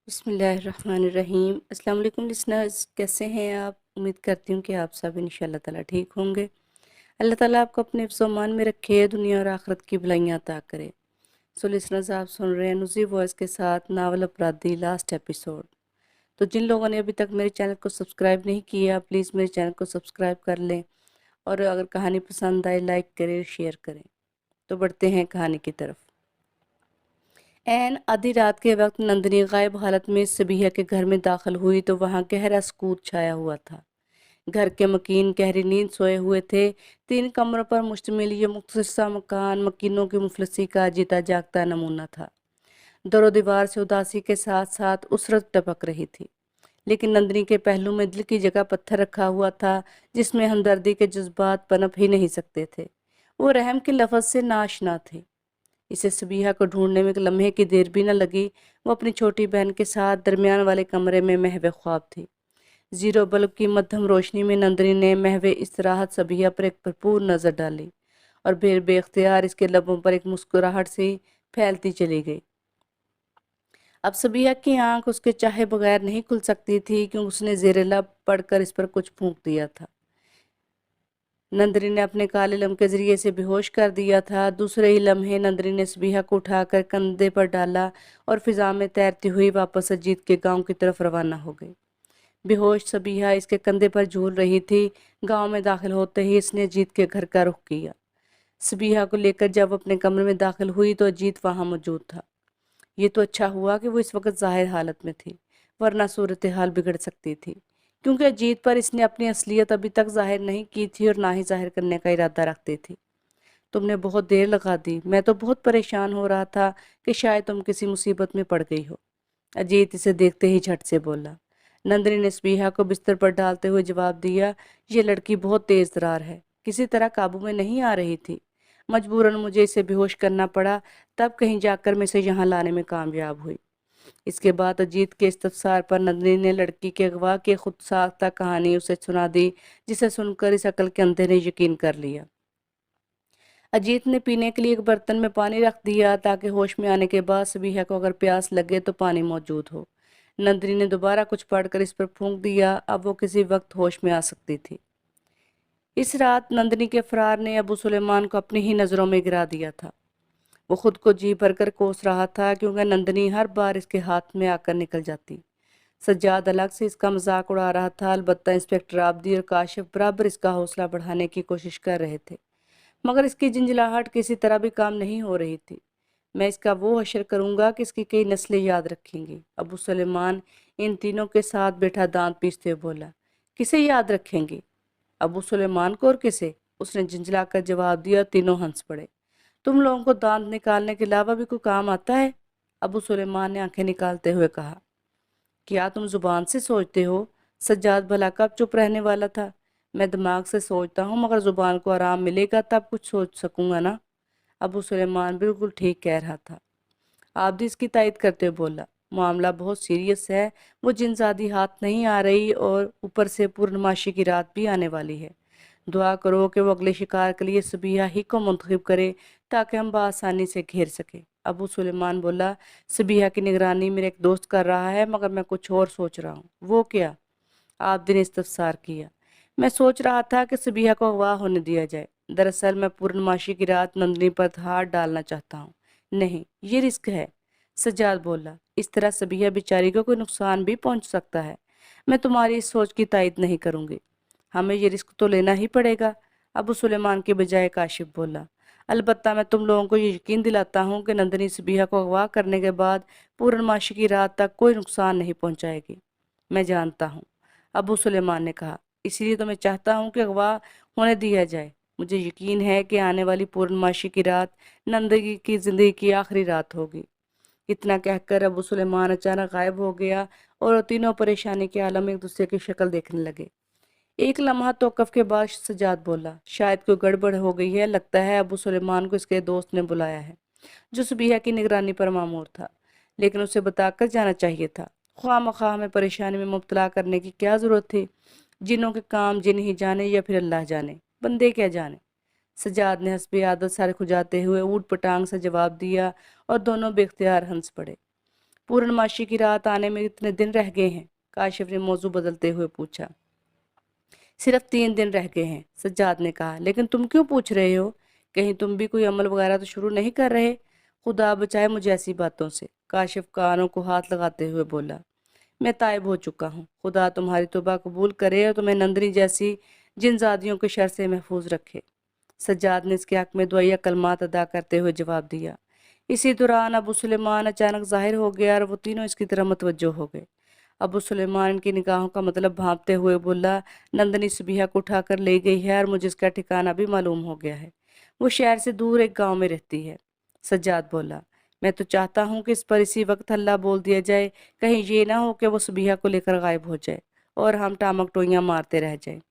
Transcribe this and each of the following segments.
بسم اللہ الرحمن الرحیم۔ السلام علیکم لسنرز، کیسے ہیں آپ؟ امید کرتی ہوں کہ آپ سب انشاءاللہ تعالیٰ ٹھیک ہوں گے۔ اللہ تعالیٰ آپ کو اپنے حفظ و امان میں رکھے، دنیا اور آخرت کی بھلائیاں عطا کرے۔ سو لسنرز، آپ سن رہے ہیں نزی وائس کے ساتھ ناول اپرادھی لاسٹ ایپیسوڈ۔ تو جن لوگوں نے ابھی تک میرے چینل کو سبسکرائب نہیں کیا، پلیز میرے چینل کو سبسکرائب کر لیں، اور اگر کہانی پسند آئے لائک کریں، شیئر کریں۔ تو بڑھتے ہیں کہانی کی طرف۔ آدھی رات کے وقت نندنی غائب حالت میں صبیحہ کے گھر میں داخل ہوئی تو وہاں گہرا سکوت چھایا ہوا تھا۔ گھر کے مکین گہری نیند سوئے ہوئے تھے۔ 3 کمروں پر مشتمل یہ مختصر سا مکان مکینوں کی مفلسی کا جیتا جاگتا نمونہ تھا۔ در و دیوار سے اداسی کے ساتھ ساتھ اسرت ٹپک رہی تھی، لیکن نندنی کے پہلو میں دل کی جگہ پتھر رکھا ہوا تھا جس میں ہمدردی کے جذبات پنپ ہی نہیں سکتے تھے۔ وہ رحم کے لفظ سے ناشنا تھے۔ اسے صبیحہ کو ڈھونڈنے میں ایک لمحے کی دیر بھی نہ لگی۔ وہ اپنی چھوٹی بہن کے ساتھ درمیان والے کمرے میں محو خواب تھی۔ زیرو بلب کی مدھم روشنی میں نندنی نے محو استراحت صبیحہ پر ایک بھرپور نظر ڈالی، اور پھر بے اختیار اس کے لبوں پر ایک مسکراہٹ سی پھیلتی چلی گئی۔ اب صبیحہ کی آنکھ اس کے چاہے بغیر نہیں کھل سکتی تھی، کیونکہ اس نے زیر لب پڑھ کر اس پر کچھ پھونک دیا تھا۔ نندنی نے اپنے کالے علم کے ذریعے سے بے ہوش کر دیا تھا۔ دوسرے ہی لمحے نندنی نے صبیحہ کو اٹھا کر کندھے پر ڈالا اور فضا میں تیرتی ہوئی واپس اجیت کے گاؤں کی طرف روانہ ہو گئی۔ بے ہوش صبیحہ اس کے کندھے پر جھول رہی تھی۔ گاؤں میں داخل ہوتے ہی اس نے اجیت کے گھر کا رخ کیا۔ صبیحہ کو لے کر جب اپنے کمرے میں داخل ہوئی تو اجیت وہاں موجود تھا۔ یہ تو اچھا ہوا کہ وہ اس وقت ظاہر حالت میں تھی، ورنہ صورتحال بگڑ سکتی تھی، کیونکہ اجیت پر اس نے اپنی اصلیت ابھی تک ظاہر نہیں کی تھی اور نہ ہی ظاہر کرنے کا ارادہ رکھتی تھی۔ تم نے بہت دیر لگا دی، میں تو بہت پریشان ہو رہا تھا کہ شاید تم کسی مصیبت میں پڑ گئی ہو، اجیت اسے دیکھتے ہی جھٹ سے بولا۔ نندنی نے صبیحہ کو بستر پر ڈالتے ہوئے جواب دیا، یہ لڑکی بہت تیز ترار ہے، کسی طرح قابو میں نہیں آ رہی تھی، مجبوراً مجھے اسے بے ہوش کرنا پڑا، تب کہیں جا کر میں اسے یہاں لانے میں کامیاب ہوئی۔ اس کے بعد اجیت کے استفسار پر نندنی نے لڑکی کے اغوا کی خود ساختہ کہانی اسے سنا دی، جسے سن کر اس عقل کے اندھے نے یقین کر لیا۔ اجیت نے پینے کے لیے ایک برتن میں پانی رکھ دیا تاکہ ہوش میں آنے کے بعد صبیحہ کو اگر پیاس لگے تو پانی موجود ہو۔ نندنی نے دوبارہ کچھ پڑھ کر اس پر پھونک دیا، اب وہ کسی وقت ہوش میں آ سکتی تھی۔ اس رات نندنی کے فرار نے ابو سلیمان کو اپنی ہی نظروں میں گرا دیا تھا۔ وہ خود کو جی بھر کر کوس رہا تھا، کیونکہ نندنی ہر بار اس کے ہاتھ میں آ کر نکل جاتی۔ سجاد الگ سے اس کا مذاق اڑا رہا تھا، البتہ انسپکٹر آبدی اور کاشف برابر اس کا حوصلہ بڑھانے کی کوشش کر رہے تھے، مگر اس کی جھنجھلاہٹ کسی طرح بھی کام نہیں ہو رہی تھی۔ میں اس کا وہ حشر کروں گا کہ اس کی کئی نسلیں یاد رکھیں گی، ابو سلیمان ان تینوں کے ساتھ بیٹھا دانت پیستے ہوئے بولا۔ کسے یاد رکھیں گی؟ ابو سلیمان کو اور کسے؟ اس نے جھنجھلا کر جواب دیا۔ تینوں ہنس پڑے۔ تم لوگوں کو دانت نکالنے کے علاوہ بھی کوئی کام آتا ہے؟ ابو سلیمان نے آنکھیں نکالتے ہوئے کہا۔ کیا تم زبان سے سوچتے ہو؟ سجاد بھلا کب چپ رہنے والا تھا۔ میں دماغ سے سوچتا ہوں، مگر زبان کو آرام ملے گا تب کچھ سوچ سکوں گا نا۔ ابو سلیمان بالکل ٹھیک کہہ رہا تھا۔ آبدی اس کی تائید کرتے ہوئے بولا۔ معاملہ بہت سیریس ہے، وہ جن زادی ہاتھ نہیں آ رہی اور اوپر سے پورنماشی کی رات بھی آنے والی ہے۔ دعا کرو کہ وہ اگلے شکار کے لیے صبیحہ ہی کو منتخب کرے تاکہ ہم بآسانی سے گھیر سکیں۔ ابو سلیمان بولا، صبیحہ کی نگرانی میرے ایک دوست کر رہا ہے، مگر میں کچھ اور سوچ رہا ہوں۔ وہ کیا؟ آبدی نے استفسار کیا۔ میں سوچ رہا تھا کہ صبیحہ کو اغوا ہونے دیا جائے۔ دراصل میں پورنماشی کی رات نندنی پر ہاتھ ڈالنا چاہتا ہوں۔ نہیں، یہ رسک ہے، سجاد بولا۔ اس طرح صبیحہ بیچاری کو کوئی نقصان بھی پہنچ سکتا ہے۔ میں تمہاری اس سوچ کی تائید نہیں کروں گی۔ ہمیں یہ رسک تو لینا ہی پڑے گا، ابو سلیمان کے بجائے کاشف بولا۔ البتہ میں تم لوگوں کو یہ یقین دلاتا ہوں کہ نندنی صبیحہ کو اغوا کرنے کے بعد پورنماشی کی رات تک کوئی نقصان نہیں پہنچائے گی۔ میں جانتا ہوں، ابو سلیمان نے کہا، اسی لیے تو میں چاہتا ہوں کہ اغوا ہونے دیا جائے۔ مجھے یقین ہے کہ آنے والی پورنماشی کی رات نندنی کی زندگی کی آخری رات ہوگی۔ اتنا کہہ کر ابو سلیمان اچانک غائب ہو گیا اور وہ تینوں پریشانی کے عالم ایک دوسرے کی شکل دیکھنے لگے۔ ایک لمحہ توقف کے بعد سجاد بولا، شاید کوئی گڑبڑ ہو گئی ہے، لگتا ہے ابو سلیمان کو اس کے دوست نے بلایا ہے، جو صبیحہ کی نگرانی پر مامور تھا، لیکن اسے بتا کر جانا چاہیے تھا۔ خواہ مخواہ ہمیں پریشانی میں مبتلا کرنے کی کیا ضرورت تھی؟ جنوں کے کام جن ہی جانے یا پھر اللہ جانے، بندے کیا جانے۔ سجاد نے حسب عادت سر کھجاتے ہوئے اوٹ پٹانگ سے جواب دیا اور دونوں بے اختیار ہنس پڑے۔ पूर्णमासी की रात आने में कितने दिन रह गए हैं? काशिफ ने मौजू बदलते हुए पूछा। सिर्फ 3 दिन रह गए हैं, सज्जाद ने कहा। लेकिन तुम क्यों पूछ रहे हो? कहीं तुम भी कोई अमल वगैरह तो शुरू नहीं कर रहे? खुदा बचाए मुझे ऐसी बातों से, काशिफ कानों को हाथ लगाते हुए बोला। मैं ताइब हो चुका हूँ। खुदा तुम्हारी तौबा कबूल करे और तुम्हें नंदनी जैसी जिनजादियों के शर से महफूज रखे। सज्जाद ने इसके हक में दुआया कलमात अदा करते हुए जवाब दिया। इसी दौरान अबू सुलेमान अचानक जाहिर हो गया और वो तीनों इसकी तरफ मुतवज्जो हो गए। अबू सुलेमान की निगाहों का मतलब भांपते हुए बोला, नंदनी सुबिहा को उठाकर ले गई है और मुझे इसका ठिकाना भी मालूम हो गया है। वो शहर से दूर एक गांव में रहती है। सज्जाद बोला, मैं तो चाहता हूँ कि इस पर इसी वक्त हल्ला बोल दिया जाए, कहीं ये ना हो कि वो सुबिहा को लेकर गायब हो जाए और हम टामक टोइयां मारते रह जाएं।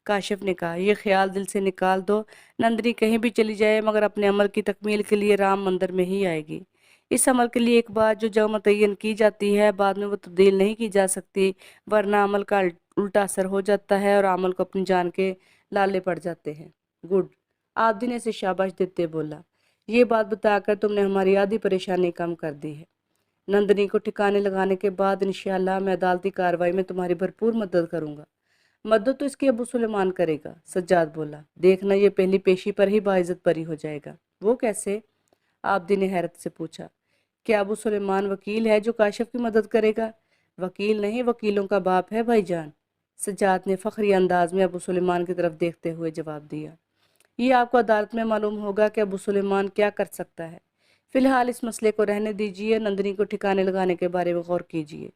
काशिफ ने कहा, यह ख्याल दिल से निकाल दो। नंदनी कहीं भी चली जाए मगर अपने अमल की तकमील के लिए राम मंदिर में ही आएगी। इस अमल के लिए एक बात जो जगह मुतय्यन की जाती है बाद में वो तब्दील नहीं की जा सकती, वरना अमल का उल्टा असर हो जाता है और अमल को अपनी जान के लाले पड़ जाते हैं। गुड, आबदी ने इसे शाबाश देते बोला, ये बात बताकर तुमने हमारी आधी परेशानी कम कर दी है। नंदनी को ठिकाने लगाने के बाद इंशाअल्लाह मैं अदालती कार्रवाई में तुम्हारी भरपूर मदद करूंगा। मदद तो इसकी अबू सुलेमान करेगा, सज्जाद बोला। देखना ये पहली पेशी पर ही बाइज्जत बरी हो जाएगा। वो कैसे? आबदी ने हैरत से पूछा। क्या अबू सुलेमान वकील है जो काशिफ की मदद करेगा? वकील नहीं, वकीलों का बाप है भाईजान। सज्जाद ने फखरी अंदाज में अबू सुलेमान की तरफ देखते हुए जवाब दिया। ये आपको अदालत में मालूम होगा कि अबू सुलेमान क्या कर सकता है। फिलहाल इस मसले को रहने दीजिए, नंदनी को ठिकाने लगाने के बारे में गौर कीजिए।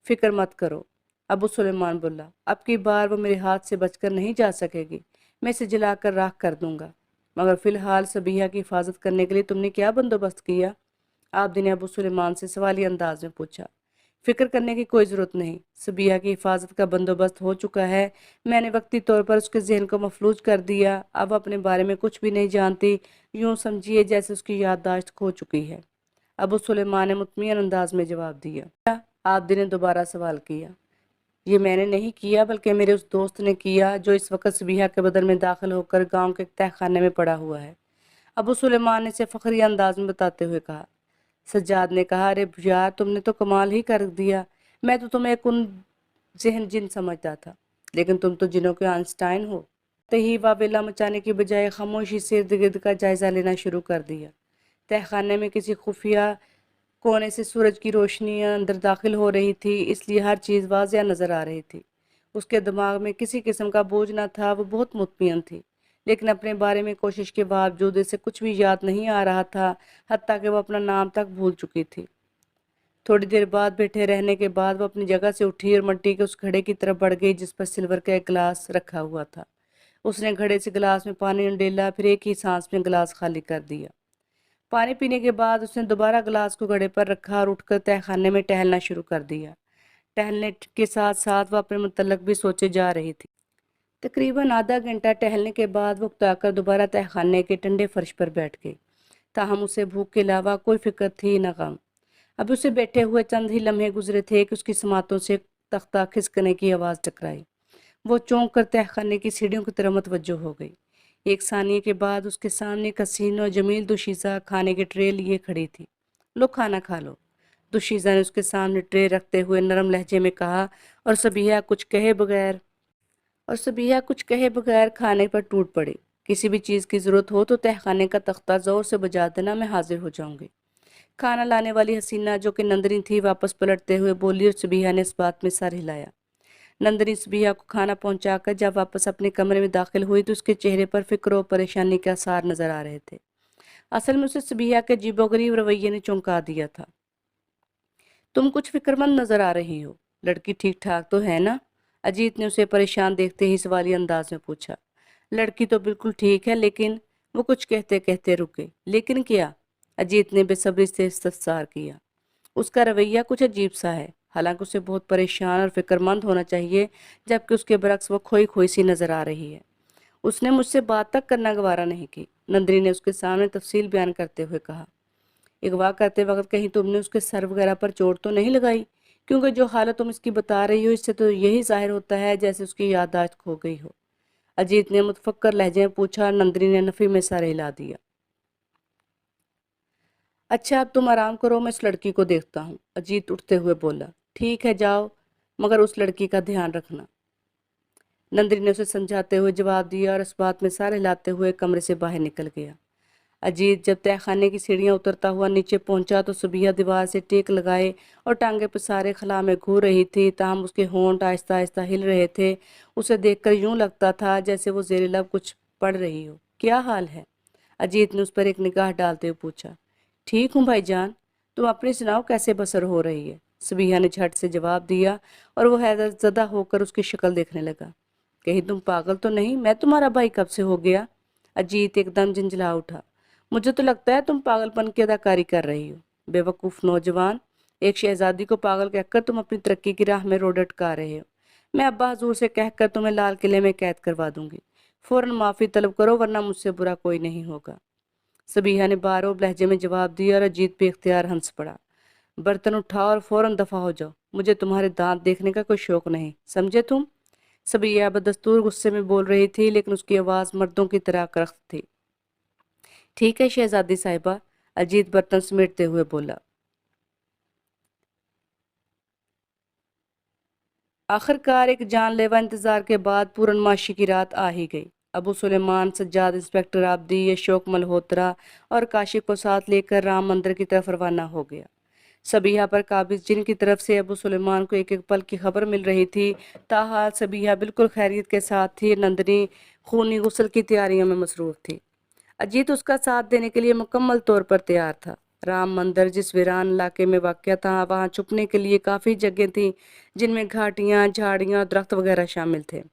फिक्र मत करो, अबू सुलेमान बोला। अब की बार वो मेरे हाथ से बचकर नहीं जा सकेगी। मैं इसे जलाकर राख कर दूंगा। मगर फिलहाल सबिहा की हिफाजत करने के लिए तुमने क्या बंदोबस्त किया? आबदी ने अबू सुलेमान से सवाली अंदाज में पूछा। फिक्र करने की कोई ज़रूरत नहीं, सबिहा की हिफाजत का बंदोबस्त हो चुका है। मैंने वक्ती तौर पर उसके जहन को मफलूज कर दिया। अब अपने बारे में कुछ भी नहीं जानती, यूं समझिए जैसे उसकी याददाश्त खो चुकी है। अबू सुलेमान ने मुतमईन अंदाज में जवाब दिया। आबदी ने दोबारा सवाल किया। ये मैंने नहीं किया बल्कि मेरे उस दोस्त ने किया जो इस वक्त सबिहा के बदन में दाखिल होकर गांव के तहखाने में पड़ा हुआ है, अबू सुलेमान ने इसे फखरी अंदाज में बताते हुए कहा। सज्जाद ने कहा, अरे यार तुमने तो कमाल ही कर दिया। मैं तो तुम्हें एक उन जहन जिन समझता था, लेकिन तुम तो जिनों के आइंस्टाइन हो। तो ही वावेला मचाने की बजाय खामोशी से इर्द गिर्द का जायजा लेना शुरू कर दिया। तहखाने में किसी खुफिया कोने से सूरज की रोशनी अंदर दाखिल हो रही थी, इसलिए हर चीज़ वाज़िया नज़र आ रही थी। उसके दिमाग में किसी किस्म का बोझ न था। वो बहुत मुतमईन थी, लेकिन अपने बारे में कोशिश के बावजूद इसे कुछ भी याद नहीं आ रहा था, हत्ता कि वो अपना नाम तक भूल चुकी थी। थोड़ी देर बाद बैठे रहने के बाद वो अपनी जगह से उठी और मट्टी के उस घड़े की तरफ बढ़ गई जिस पर सिल्वर का एक गिलास रखा हुआ था। उसने घड़े से गिलास में पानी उंडेला, फिर एक ही सांस में गिलास खाली कर दिया। पानी पीने के बाद उसने दोबारा गिलास को घड़े पर रखा और उठकर तहखाने में टहलना शुरू कर दिया। टहलने के साथ साथ वह अपने मुतल्लक भी सोचे जा रही थी। तकरीबन आधा घंटा टहलने के बाद वो उकताकर दोबारा तहखाने के ठंडे फर्श पर बैठ गई। ताहम उसे भूख के अलावा कोई फिक्र थी न गम। अब उसे बैठे हुए चंद ही लम्हे गुजरे थे कि उसकी समातों से तख्ता खिसकने की आवाज़ टकराई। वो चौंक कर तहखाने की सीढ़ियों की तरफ मुतवज्जो हो गई। एक सानिए के बाद उसके सामने एक हसीन और जमील दुशीज़ा खाने के ट्रे लिए खड़ी थी। लो खाना खा लो, दुशीज़ा ने उसके सामने ट्रे रखते हुए नरम लहजे में कहा, और सबिहा कुछ कहे बगैर खाने पर टूट पड़ी। किसी भी चीज़ की ज़रूरत हो तो तहखाने का तख्ता ज़ोर से बजा देना, मैं हाजिर हो जाऊंगी। खाना लाने वाली हसीना जो कि नंदनी थी वापस पलटते हुए बोली और सबिहा ने इस बात में सर हिलाया। नंदनी सबिहा को खाना पहुंचाकर जब वापस अपने कमरे में दाखिल हुई तो उसके चेहरे पर फिक्र और परेशानी के आसार नजर आ रहे थे। असल में उसे सबिहा के अजीबोगरीब रवैये ने चौंका दिया था। तुम कुछ फिक्रमंद नजर आ रही हो, लड़की ठीक ठाक तो है ना? अजीत ने उसे परेशान देखते ही सवाली अंदाज में पूछा। लड़की तो बिल्कुल ठीक है, लेकिन वो कुछ कहते कहते रुक गई। लेकिन क्या? अजीत ने बेसब्री से इस्तफसार किया। उसका रवैया कुछ अजीब सा है, हालांकि उसे बहुत परेशान और फिक्रमंद होना चाहिए, जबकि उसके बरक्स वो खोई खोई सी नजर आ रही है। उसने मुझसे बात तक करना गवारा नहीं की, नंदनी ने उसके सामने तफसील बयान करते हुए कहा। अगवा करते वक्त कहीं तुमने उसके सर वगैरह पर चोट तो नहीं लगाई? क्योंकि जो हालत तुम इसकी बता रही हो इससे तो यही जाहिर होता है जैसे उसकी याददाश्त खो गई हो। अजीत ने मुतफक्कर लहजे में पूछा। नंदनी ने नफी में सर हिला दिया। अच्छा अब तुम आराम करो, मैं इस लड़की को देखता हूँ, अजीत उठते हुए बोला। ठीक है जाओ, मगर उस लड़की का ध्यान रखना। नंदिनी ने उसे समझाते हुए जवाब दिया और इस बात में सारे हिलाते हुए कमरे से बाहर निकल गया। अजीत जब तहखाने की सीढ़ियां उतरता हुआ नीचे पहुंचा तो सुबिया दीवार से टेक लगाए और टांगे पसारे खला में घूर रही थी। ताहम उसके होंठ आहिस्ता आहिस्ता हिल रहे थे। उसे देखकर यूं लगता था जैसे वो जेर लब कुछ पढ़ रही हो। क्या हाल है? अजीत ने उस पर एक निगाह डालते हुए पूछा। ठीक हूँ भाईजान, तुम अपनी सुनाओ, कैसे बसर हो रही है? सुबिया ने झट से जवाब दिया और वो हैरतज़दा होकर उसकी शक्ल देखने लगा। कहीं तुम पागल तो नहीं? मैं तुम्हारा भाई कब से हो गया? अजीत एकदम झंझला उठा। मुझे तो लगता है तुम पागलपन की अदाकारी कर रही हो। बेवकूफ़ नौजवान, एक शहजादी को पागल कहकर तुम अपनी तरक्की की राह में रोड अटका रहे हो। मैं अब्बा हजूर से कहकर तुम्हें लाल किले में कैद करवा दूंगी। फौरन माफ़ी तलब करो वरना मुझसे बुरा कोई नहीं होगा। सबीहा ने बारोब लहजे में जवाब दिया और अजीत बेख्तियार हंस पड़ा। बर्तन उठाओ और फौरन दफा हो जाओ, मुझे तुम्हारे दांत देखने का कोई शौक नहीं, समझे तुम? सबीहा बदस्तूर गुस्से में बोल रही थी लेकिन उसकी आवाज़ मर्दों की तरह करख्त थी। ठीक है शहजादी साहिबा, अजीत बर्तन समेटते हुए बोला। आखिरकार एक जानलेवा इंतजार के बाद पूर्णमाशी की रात आ ही गई। अबू सुलेमान, सज्जाद, इंस्पेक्टर आबदी, अशोक मल्होत्रा और काशिफ को साथ लेकर राम मंदिर की तरफ रवाना हो गया। सबीहा पर काबिज जिन की तरफ से अबू सुलेमान को एक एक पल की खबर मिल रही थी, ताहाल सबीहा बिल्कुल खैरियत के साथ थी। नंदनी खूनी गुस्ल की तैयारियों में मसरूफ थी। अजीत उसका साथ देने के लिए मुकम्मल तौर पर तैयार था। राम मंदिर जिस वीरान इलाके में वाक़या था, वहाँ छुपने के लिए काफ़ी जगह थी, जिनमें घाटियाँ, झाड़ियाँ और दरख्त वगैरह शामिल थे।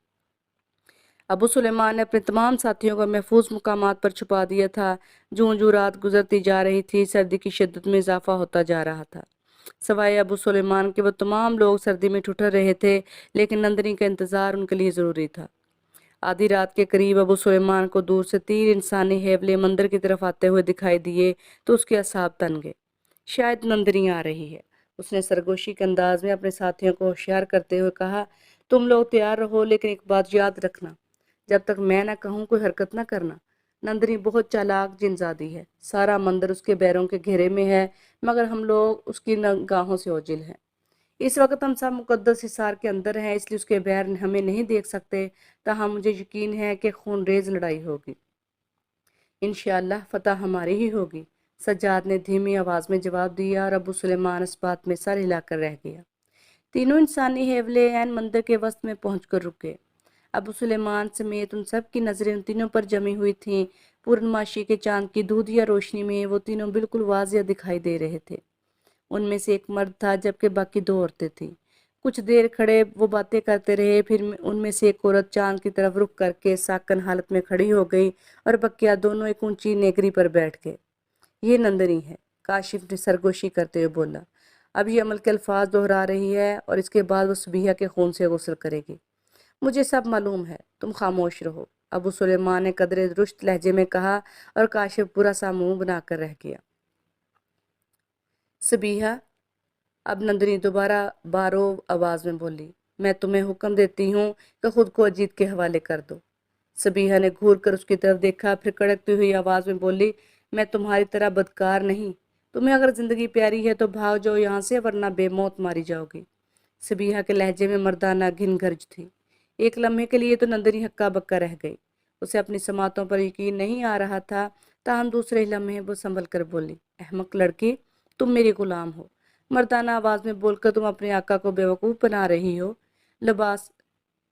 अबू सुलेमान ने अपने तमाम साथियों को महफूज मुकामात पर छुपा दिया था। जूं जूं रात गुजरती जा रही थी, सर्दी की शिद्दत में इजाफा होता जा रहा था। सवाए अबू सुलेमान के वो तमाम लोग सर्दी में ठुठर रहे थे, लेकिन नंदनी का इंतज़ार उनके लिए ज़रूरी था। आधी रात के करीब अबू सुलेमान को दूर से 3 इंसानी हेवले मंदिर की तरफ आते हुए दिखाई दिए तो उसके असाब तन गए। शायद नंदनी आ रही है, उसने सरगोशी के अंदाज में अपने साथियों को होशियार करते हुए कहा। तुम लोग तैयार रहो, लेकिन एक बात याद रखना, जब तक मैं ना कहूँ कोई हरकत ना करना। नंदनी बहुत चालाक जिनजादी है, सारा मंदिर उसके बैरों के घेरे में है, मगर हम लोग उसकी निगाहों से ओझिल हैं। इस वक्त हम सब मुकद्दस हिसार के अंदर हैं, इसलिए उसके बैर हमें नहीं देख सकते। ताहम मुझे यकीन है कि खूनरेज लड़ाई होगी। इंशाअल्लाह फतह हमारी ही होगी, सज्जाद ने धीमी आवाज़ में जवाब दिया और अबू सुलेमान इस बात में सर हिलाकर रह गया। तीनों इंसानी हेवले ऐन मंदिर के वस्त में पहुंचकर रुके। अबू सुलेमान समेत उन सब की नज़रें उन तीनों पर जमी हुई थीं। पूर्णमाशी के चांद की दूधिया रोशनी में वो तीनों बिल्कुल वाज़िया दिखाई दे रहे थे। उनमें से एक मर्द था जबकि बाकी 2 औरतें थीं। कुछ देर खड़े वो बातें करते रहे, फिर उनमें से एक औरत चांद की तरफ रुख करके साकन हालत में खड़ी हो गई और बकिया दोनों एक ऊंची नेगरी पर बैठ गए। ये नंदनी है, काशिफ ने सरगोशी करते हुए बोला। अब ये अमल के अल्फाज दोहरा रही है और इसके बाद वो सुबिया के खून से गुस्ल करेगी। मुझे सब मालूम है, तुम खामोश रहो, अबू सुलेमान ने कदरे दुरुस्त लहजे में कहा और काशिफ बुरा सा मुंह बनाकर रह गया। सुबिया, अब नंदनी दोबारा बारो आवाज़ में बोली। मैं तुम्हें हुक्म देती हूँ कि खुद को अजीत के हवाले कर दो। सबीहा ने घूर कर उसकी तरफ देखा, फिर कड़कती हुई आवाज़ में बोली। मैं तुम्हारी तरह बदकार नहीं, तुम्हें अगर ज़िंदगी प्यारी है तो भाग जाओ यहाँ से, वरना बेमौत मारी जाओगी। सबीहा के लहजे में मर्दाना घिन गर्ज थी। एक लम्हे के लिए तो नंदनी हक्का बक्का रह गई, उसे अपनी समातों पर यकीन नहीं आ रहा था। ताहम दूसरे ही लम्हे वो संभल कर बोली। अहमक लड़की, तुम मेरी गुलाम हो, मर्दाना आवाज़ में बोलकर तुम अपने आका को बेवकूफ़ बना रही हो। लिबास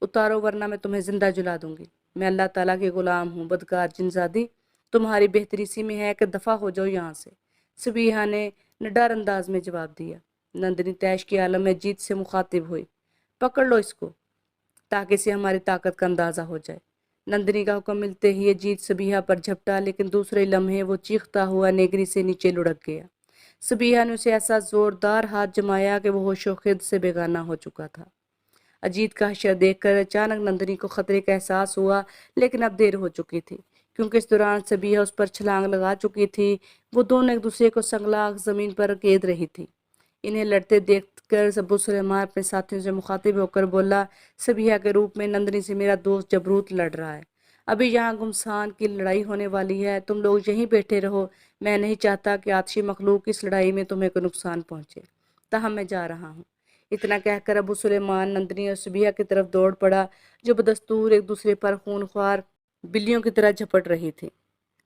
उतारो वरना मैं तुम्हें जिंदा जला दूंगी। मैं अल्लाह ताला की गुलाम हूँ, बदकार जिनजादी, तुम्हारी बेहतरी सी में है कि दफ़ा हो जाओ यहाँ से। सबीहा ने निडर अंदाज में जवाब दिया। नंदनी तैश की आलम में जीत से मुखातिब हुई। पकड़ लो इसको, ताकि इसे हमारी ताकत का अंदाज़ा हो जाए। नंदनी का हुक्म मिलते ही ये जीत सबीहा पर झपटा, लेकिन दूसरे लम्हे वो चीखता हुआ नेगरी से नीचे लुढ़क गया। सबीहा ने उसे ऐसा जोरदार हाथ जमाया कि वो होशो खिद से बेगाना हो चुका था। अजीत का हशर देखकर अचानक नंदनी को खतरे का एहसास हुआ, लेकिन अब देर हो चुकी थी, क्योंकि इस दौरान सबीहा उस पर छलांग लगा चुकी थी। वो दोनों एक दूसरे को संगलाख जमीन पर गेद रही थी। इन्हें लड़ते देखकर अबू सुलेमान अपने साथियों से मुखातिब होकर बोला। सबीहा के रूप में नंदनी से मेरा दोस्त जबरूत लड़ रहा है, ابھی یہاں گمسان کی لڑائی ہونے والی ہے، تم لوگ یہیں بیٹھے رہو، میں نہیں چاہتا کہ آتشی مخلوق اس لڑائی میں تمہیں کوئی نقصان پہنچے، تاہم میں جا رہا ہوں۔ اتنا کہہ کر ابو سلیمان نندنی اور صبیحہ کی طرف دوڑ پڑا، جو بدستور ایک دوسرے پر خون خوار بلیوں کی طرح جھپٹ رہی تھی۔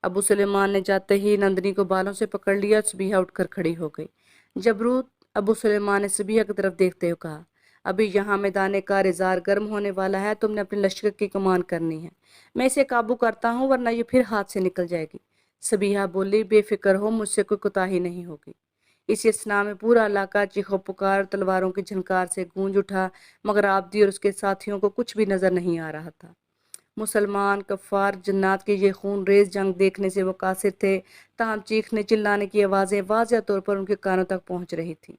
ابو سلیمان نے جاتے ہی نندنی کو بالوں سے پکڑ لیا اور صبیحہ اٹھ کر کھڑی ہو گئی۔ جبروت، ابو سلیمان نے صبیحہ کی طرف دیکھتے ہوئے کہا، ابھی یہاں میدان کارزار گرم ہونے والا ہے، تم نے اپنے لشکر کی کمان کرنی ہے۔ میں اسے قابو کرتا ہوں ورنہ یہ پھر ہاتھ سے نکل جائے گی۔ صبیحہ بولی، بے فکر ہو، مجھ سے کوئی کوتاہی نہیں ہوگی۔ اسی اثنا میں پورا علاقہ چیخ و پکار تلواروں کی جھنکار سے گونج اٹھا، مگر آبدی اور اس کے ساتھیوں کو کچھ بھی نظر نہیں آ رہا تھا۔ مسلمان کفار جنات کی یہ خون ریز جنگ دیکھنے سے وہ قاصر تھے، تاہم چیخنے چلانے کی آوازیں واضح طور پر ان کے کانوں تک پہنچ رہی تھیں۔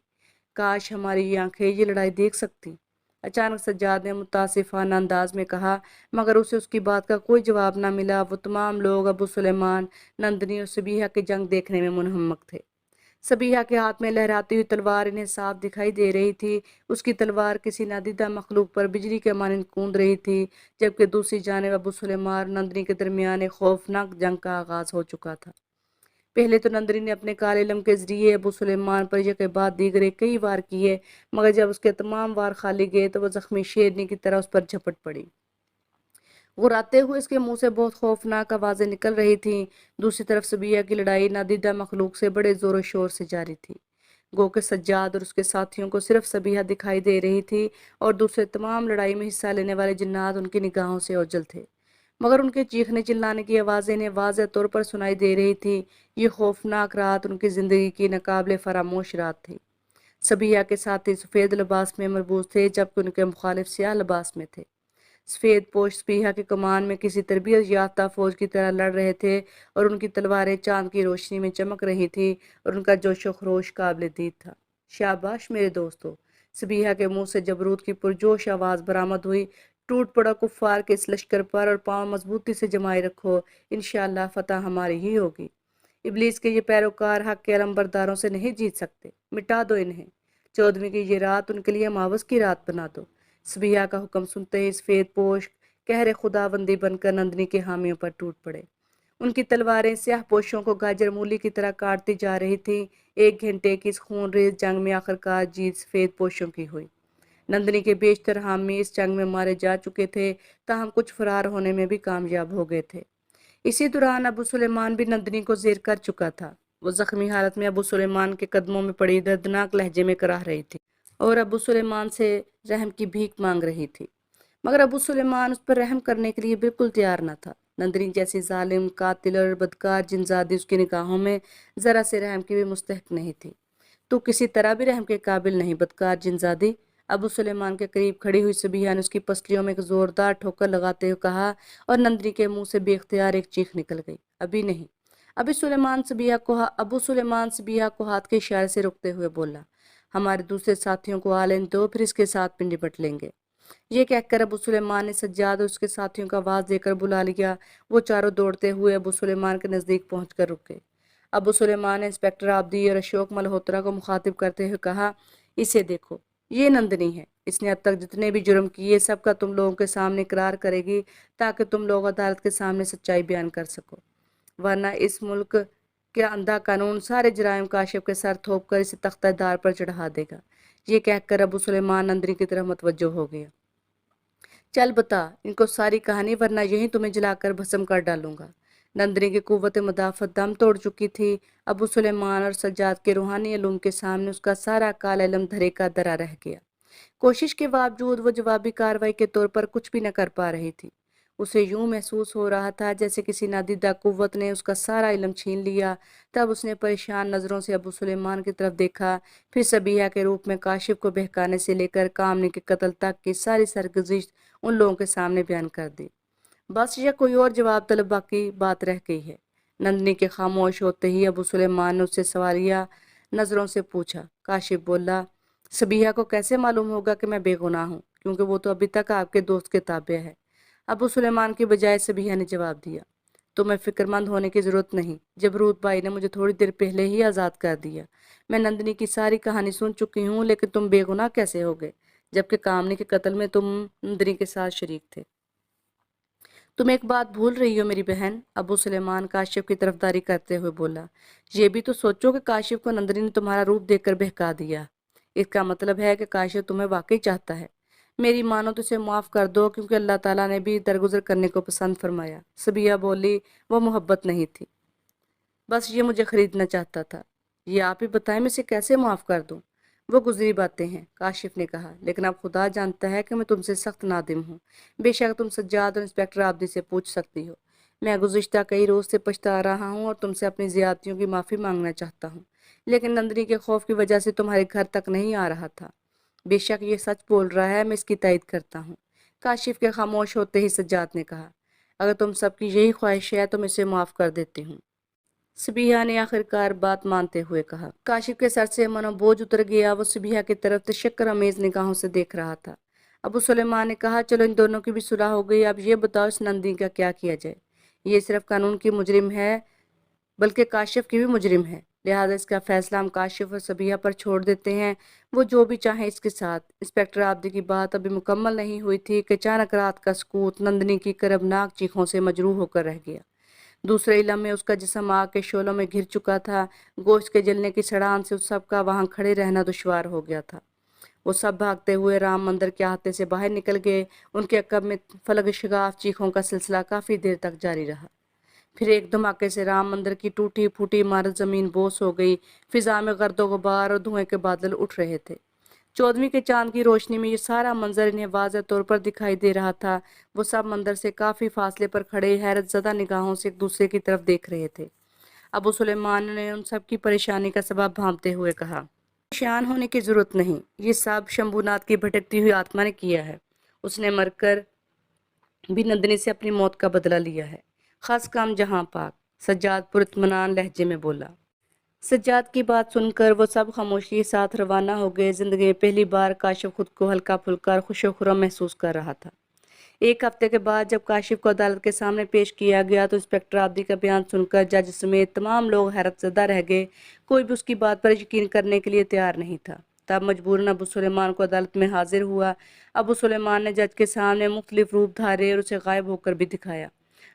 کاش ہماری یہ آنکھیں یہ لڑائی دیکھ سکتی۔ اچانک سجاد نے متاسفانہ انداز میں کہا، مگر اسے اس کی بات کا کوئی جواب نہ ملا۔ وہ تمام لوگ ابو سلیمان، نندنی اور صبیحہ کی جنگ دیکھنے میں منہمک تھے۔ صبیحہ کے ہاتھ میں لہراتی ہوئی تلوار انہیں صاف دکھائی دے رہی تھی۔ اس کی تلوار کسی نادیدہ مخلوق پر بجلی کے مانند کوند رہی تھی، جبکہ دوسری جانب ابو سلیمان اور نندنی کے درمیان ایک خوفناک جنگ کا آغاز ہو چکا تھا۔ پہلے تو نندنی نے اپنے کالے علم کے ذریعے ابو سلیمان پر یہ کے بعد دیگرے کئی وار کیے، مگر جب اس کے تمام وار خالی گئے تو وہ زخمی شیرنی کی طرح اس پر جھپٹ پڑی۔ غراتے ہوئے اس کے منہ سے بہت خوفناک آوازیں نکل رہی تھیں۔ دوسری طرف صبیحہ کی لڑائی نادیدہ مخلوق سے بڑے زور و شور سے جاری تھی۔ گو کہ سجاد اور اس کے ساتھیوں کو صرف صبیحہ دکھائی دے رہی تھی اور دوسرے تمام لڑائی میں حصہ لینے والے جنات ان کی نگاہوں سے اوجھل تھے، مگر ان کے چیخنے چلانے کی آوازیں انہیں واضح طور پر سنائی دے رہی تھی۔ یہ خوفناک رات ان کی زندگی کی ناقابل فراموش رات تھی۔ صبیحہ کے ساتھی سفید لباس میں مربوط تھے، جبکہ ان کے مخالف سیاہ لباس میں تھے۔ سفید پوش صبیحہ کی کمان میں کسی تربیت یافتہ فوج کی طرح لڑ رہے تھے اور ان کی تلواریں چاند کی روشنی میں چمک رہی تھیں اور ان کا جوش و خروش قابل دید تھا۔ شاباش میرے دوستو، صبیحہ کے منہ سے جبروت کی پرجوش آواز برآمد ہوئی، ٹوٹ پڑا کفار کے اس لشکر پر اور پاؤں مضبوطی سے جمائے رکھو، انشاءاللہ فتح ہماری ہی ہوگی۔ ابلیس کے یہ پیروکار حق کے علمبرداروں سے نہیں جیت سکتے، مٹا دو انہیں۔ 14ویں کی یہ رات ان کے لیے ماوس کی رات بنا دو۔ صبیحہ کا حکم سنتے ہی سفید پوش قہر خداوندی بن کر نندنی کے حامیوں پر ٹوٹ پڑے۔ ان کی تلواریں سیاہ پوشوں کو گاجر مولی کی طرح کاٹتی جا رہی تھیں۔ 1 گھنٹے کی اس خون ریز جنگ میں آخرکار جیت سفید پوشوں کی ہوئی۔ نندنی کے بیشتر حامی اس جنگ میں مارے جا چکے تھے، تاہم کچھ فرار ہونے میں بھی کامیاب ہو گئے تھے۔ اسی دوران ابو سلیمان بھی نندنی کو زیر کر چکا تھا۔ وہ زخمی حالت میں ابو سلیمان کے قدموں میں پڑی دردناک لہجے میں کراہ رہی تھی اور ابو سلیمان سے رحم کی بھیک مانگ رہی تھی، مگر ابو سلیمان اس پر رحم کرنے کے لیے بالکل تیار نہ تھا۔ نندنی جیسی ظالم، قاتل اور بدکار جنزادی اس کی نگاہوں میں ذرا سے رحم کی بھی مستحق نہیں تھی۔ تو کسی طرح بھی رحم کے قابل نہیں، بدکار جنزادی۔ ابو سلیمان کے قریب کھڑی ہوئی صبیحہ نے اس کی پسلیوں میں ایک زوردار ٹھوکر لگاتے ہوئے کہا اور نندنی کے منہ سے بے اختیار ایک چیخ نکل گئی، ابھی نہیں۔ ابو سلیمان صبیحہ کو ہاتھ کے اشارے سے روکتے ہوئے بولا، ہمارے دوسرے ساتھیوں کو آلین دو، پھر اس کے ساتھ بھی نپٹ لیں گے۔ یہ کہہ کر ابو سلیمان نے سجاد اور اس کے ساتھیوں کا آواز دے کر بلا لیا۔ وہ چاروں دوڑتے ہوئے ابو سلیمان کے نزدیک پہنچ کر رکے۔ ابو سلیمان نے انسپکٹر آبدی اور اشوک ملہوترا کو مخاطب کرتے ہوئے کہا، اسے دیکھو، یہ نندنی ہے، اس نے اب تک جتنے بھی جرم کیے سب کا تم لوگوں کے سامنے اقرار کرے گی تاکہ تم لوگ عدالت کے سامنے سچائی بیان کر سکو، ورنہ اس ملک کے اندھا قانون سارے جرائم کاشف کے سر تھوپ کر اسے تختہ دار پر چڑھا دے گا۔ یہ کہہ کر ابو سلیمان نندنی کی طرف متوجہ ہو گیا، چل بتا ان کو ساری کہانی ورنہ یہیں تمہیں جلا کر بھسم کر ڈالوں گا۔ نندنی کی قوت مدافعت دم توڑ چکی تھی۔ ابو سلیمان اور سجاد کے روحانی علوم کے سامنے اس کا سارا کال علم دھرے کا دھرا رہ گیا۔ کوشش کے باوجود وہ جوابی کارروائی کے طور پر کچھ بھی نہ کر پا رہی تھی۔ اسے یوں محسوس ہو رہا تھا جیسے کسی نادیدہ قوت نے اس کا سارا علم چھین لیا۔ تب اس نے پریشان نظروں سے ابو سلیمان کی طرف دیکھا، پھر صبیحہ کے روپ میں کاشف کو بہکانے سے لے کر کامنی کے قتل تک کی ساری سرگزشت ان لوگوں کے سامنے بیان کر دی۔ بس یہ کوئی اور جواب طلب باقی بات رہ گئی ہے۔ نندنی کے خاموش ہوتے ہی ابو سلیمان نے اس سے سوالیہ نظروں سے پوچھا۔ کاشف بولا، صبیحہ کو کیسے معلوم ہوگا کہ میں بے گناہ ہوں، کیونکہ وہ تو ابھی تک آپ کے دوست کے تابع ہے۔ ابو سلیمان کی بجائے صبیحہ نے جواب دیا، تمہیں فکر مند ہونے کی ضرورت نہیں، جبروت بھائی نے مجھے تھوڑی دیر پہلے ہی آزاد کر دیا۔ میں نندنی کی ساری کہانی سن چکی ہوں، لیکن تم بے گناہ کیسے ہوگے جبکہ کامنی کے قتل میں تم نندنی کے ساتھ شریک تھے؟ तुम एक बात भूल रही हो मेरी बहन, अबू सुलेमान काशिफ की तरफदारी करते हुए बोला। ये भी तो सोचो कि काशिफ को नंदनी ने तुम्हारा रूप देखकर बहका दिया। इसका मतलब है कि काशिफ तुम्हें वाकई चाहता है। मेरी मानो तो इसे माफ़ कर दो, क्योंकि अल्लाह ताला ने भी दरगुजर करने को पसंद फरमाया। सबिया बोली, वो मोहब्बत नहीं थी, बस ये मुझे खरीदना चाहता था। ये आप ही बताएं, मैं इसे कैसे माफ़ कर दूं? वो गुजरी बातें हैं, काशिफ ने कहा, लेकिन अब खुदा जानता है कि मैं तुमसे सख्त नादिम हूँ। बेशक तुम सज्जाद और इंस्पेक्टर आबदी से पूछ सकती हो। मैं गुज़िश्ता कई रोज़ से पछता रहा हूँ और तुमसे अपनी ज़्यादतियों की माफ़ी मांगना चाहता हूँ, लेकिन नंदनी के खौफ की वजह से तुम्हारे घर तक नहीं आ रहा था। बेशक ये सच बोल रहा है, मैं इसकी तायद करता हूँ। काशिफ के खामोश होते ही सज्जाद ने कहा, अगर तुम सबकी यही ख्वाहिश है तो मैं इसे माफ़ कर देती हूँ। सबिहा ने आखिरकार बात मानते हुए कहा। काशिफ के सर से मनो बोझ उतर गया। वो सबिहा की तरफ तशक्कर अमेज निगाहों से देख रहा था। अबू सुलेमान ने कहा, चलो इन दोनों की भी सुलह हो गई, अब ये बताओ इस नंदी का क्या किया जाए। ये सिर्फ कानून की मुजरिम है, बल्कि काशिफ की भी मुजरिम है, लिहाजा इसका फैसला हम काशिफ और सबिहा पर छोड़ देते हैं। वो जो भी चाहें इसके साथ। इंस्पेक्टर आबदी की बात अभी मुकम्मल नहीं हुई थी कि अचानक रात का सकूत नंदनी की करबनाक चीखों से मजरूह होकर रह गया। दूसरे इलम में उसका जिस्म आग के शोलों में घिर चुका था। गोश्त के जलने की सड़ान से उस सब का वहां खड़े रहना दुश्वार हो गया था। वो सब भागते हुए राम मंदिर के अहाते से बाहर निकल गए। उनके अकब में फलक शगाफ चीखों का सिलसिला काफ़ी देर तक जारी रहा। फिर एक धमाके से राम मंदिर की टूटी फूटी इमारत ज़मीन बोस हो गई। फिजा में गर्दो गुबार और धुएं के बादल उठ रहे थे। चौदहवीं के चांद की रोशनी में ये सारा मंजर इन्हें वाज़ह तौर पर दिखाई दे रहा था। वो सब मंदिर से काफ़ी फासले पर खड़े हैरत ज़दा निगाहों से एक दूसरे की तरफ देख रहे थे। अबू सुलेमान ने उन सब की परेशानी का सबब भांपते हुए कहा, परेशान होने की ज़रूरत नहीं, ये सब शंभूनाथ की भटकती हुई आत्मा ने किया है। उसने मरकर भी नंदनी से अपनी मौत का बदला लिया है। खास काम जहां पाक, सज्जाद पुरइत्मीनान लहजे में बोला। सज्जाद की बात सुनकर वो सब खामोशी के साथ रवाना हो गए। जिंदगी में पहली बार काशिफ खुद को हल्का फुल्का और खुशो खुर्रम महसूस कर रहा था। एक हफ्ते के बाद जब काशिफ को अदालत के सामने पेश किया गया तो इंस्पेक्टर आबदी का बयान सुनकर जज समेत तमाम लोग हैरतज़दा रह गए। कोई भी उसकी बात पर यकीन करने के लिए तैयार नहीं था। तब मजबूरन अबू सुलेमान को अदालत में हाजिर हुआ। अबू सुलेमान ने जज के सामने मुख्तलिफ रूप धारे और उसे गायब होकर भी दिखाया।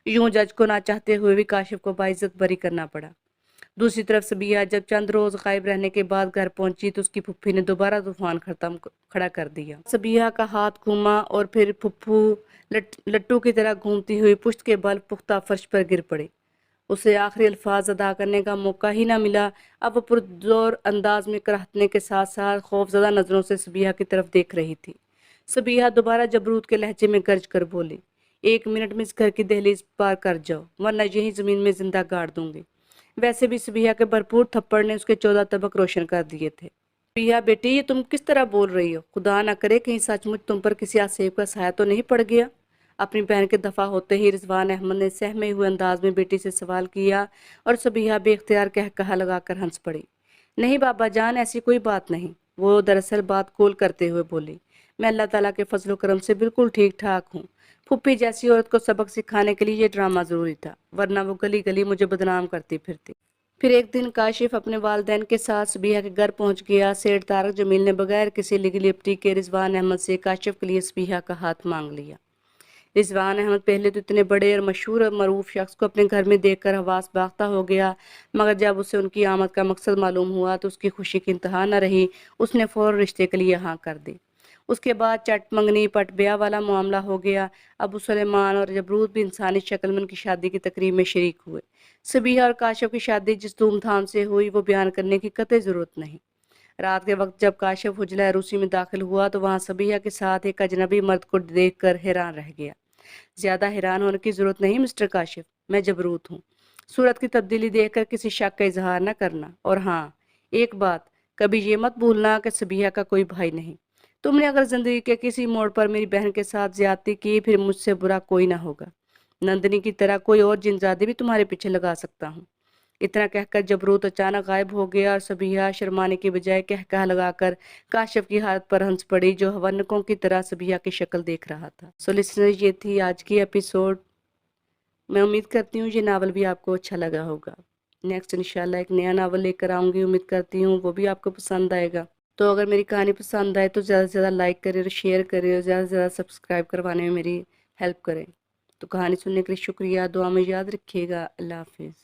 यूं जज को ना चाहते हुए भी काशिफ को बाइज्जत बरी करना पड़ा। दूसरी तरफ सबिया जब चंद रोज गायब रहने के बाद घर पहुंची तो उसकी फुफ्फी ने दोबारा तूफान खड़ा कर दिया। सबिया का हाथ घूमा और फिर फुफ्फू लट्टू की तरह घूमती हुई पुश्त के बल पुख्ता फर्श पर गिर पड़े। उसे आखिरी अल्फाज अदा करने का मौका ही ना मिला। अब वो पुरजोर अंदाज में कराहतने के साथ साथ खौफजदा नजरों से सबिया की तरफ देख रही थी। सबिया दोबारा जबरूत के लहजे में गर्ज कर बोली, 1 मिनट में इस घर की दहलीज पार कर जाओ, वरना यही जमीन में जिंदा गाड़ दूंगी। वैसे भी सबिया के भरपूर थप्पड़ ने उसके 14 तबक रोशन कर दिए थे। सबिया बेटी, ये तुम किस तरह बोल रही हो? खुदा ना करे कहीं सचमुच तुम पर किसी आसेब का साया तो नहीं पड़ गया? अपनी बहन के दफा होते ही रिजवान अहमद ने सहमे हुए अंदाज में बेटी से सवाल किया और सबिया बेख्तियार कहा लगाकर हंस पड़ी। नहीं बाबा जान, ऐसी कोई बात नहीं। वो दरअसल बात खोल करते हुए बोली, मैं अल्लाह ताला के फजल करम से बिल्कुल ठीक ठाक हूँ। फुप्पी जैसी औरत को सबक सिखाने के लिए ये ड्रामा जरूरी था, वरना वो गली गली मुझे बदनाम करती फिरती। फिर एक दिन काशिफ अपने वालदैन के साथ सबिया के घर पहुंच गया। सेठ तारक जमील ने बगैर किसी लिगी लिपटी के रिजवान अहमद से काशिफ के लिए सबिया का हाथ मांग लिया। रिजवान अहमद पहले तो इतने बड़े और मशहूर और मरूफ शख्स को अपने घर में देखकर हवास बाख्ता हो गया, मगर जब उसे उनकी आमद का मकसद मालूम हुआ तो उसकी खुशी की इंतहा न रही। उसने फ़ौरन रिश्ते के लिए हाँ कर दी। उसके बाद चट मंगनी पट ब्याह वाला मामला हो गया। अबू सुलेमान और जबरूत भी इंसानी शक्ल में उनकी शादी की तकरीब में शरीक हुए। सबिया और काशिफ की शादी जिस धूमधाम से हुई वो बयान करने की कतई ज़रूरत नहीं। रात के वक्त जब काशिफ हुजला रूसी में दाखिल हुआ तो वहाँ सबिया के साथ एक अजनबी मर्द को देखकर हैरान रह गया। ज्यादा हैरान होने की जरूरत नहीं मिस्टर काशिफ, मैं जबरूत हूँ। सूरत की तब्दीली देखकर किसी शक का इजहार न करना। और हाँ, एक बात कभी ये मत भूलना कि सबिया का कोई भाई नहीं। तुमने अगर जिंदगी के किसी मोड़ पर मेरी बहन के साथ ज्यादती की, फिर मुझसे बुरा कोई ना होगा। नंदनी की तरह कोई और जिनजादे भी तुम्हारे पीछे लगा सकता हूँ। इतना कहकर जबरूत अचानक गायब हो गया और सबिया शर्माने के बजाय कहकहा लगाकर काशिफ की हालत पर हंस पड़ी, जो हवन्नकों की तरह सबिया की शक्ल देख रहा था। सो लिसनर, ये थी आज की एपिसोड। मैं उम्मीद करती हूँ ये नावल भी आपको अच्छा लगा होगा। नेक्स्ट इंशाल्लाह एक नया नावल लेकर आऊँगी, उम्मीद करती हूँ वो भी आपको पसंद आएगा। तो अगर मेरी कहानी पसंद आए तो ज़्यादा से ज़्यादा लाइक करें और शेयर करें और ज़्यादा से ज़्यादा सब्सक्राइब करवाने में मेरी हेल्प करें। تو کہانی سننے کے لیے شکریہ، دعا میں یاد رکھیے گا، اللہ حافظ۔